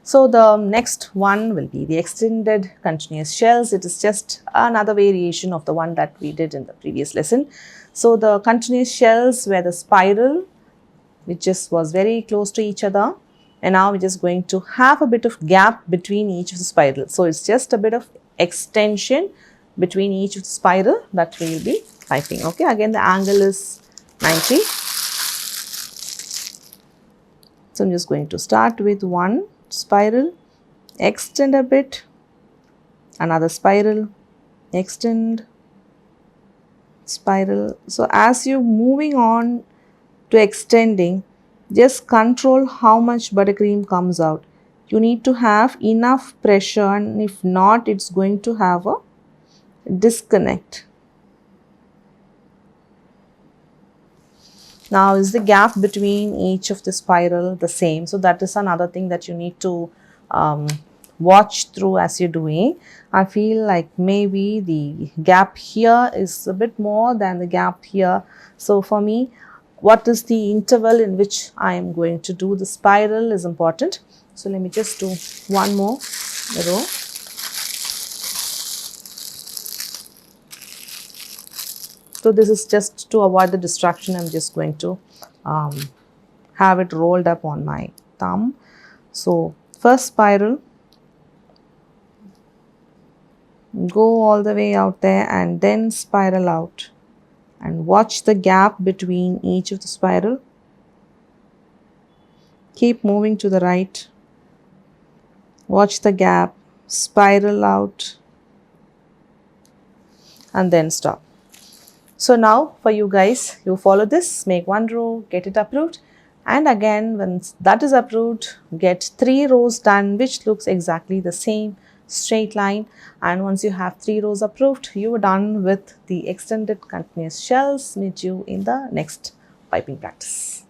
So the next one will be the extended continuous shells. It is just another variation of the one that we did in the previous lesson. So the continuous shells were the spiral, which just was very close to each other, and now we're just going to have a bit of gap between each of the spirals. So it's just a bit of extension between each of the spiral that we will be piping. Okay, again the angle is 90. So I'm just going to start with one spiral, extend a bit, another spiral, extend, spiral. So as you're moving on to extending, just control how much buttercream comes out. You need to have enough pressure, and if not, it's going to have a disconnect. Now is the gap between each of the spiral the same? So that is another thing that you need to watch through as you're doing. I feel like maybe the gap here is a bit more than the gap here. So for me, what is the interval in which I am going to do the spiral is important. So let me just do one more row. So this is just to avoid the distraction. I'm just going to have it rolled up on my thumb. So first spiral, go all the way out there and then spiral out, and watch the gap between each of the spiral. Keep moving to the right, watch the gap, spiral out, and then stop. So now for you guys, you follow this, make one row, get it approved, and again once that is approved, get 3 rows done which looks exactly the same straight line. And once you have 3 rows approved, you are done with the extended continuous shells. Meet you in the next piping practice.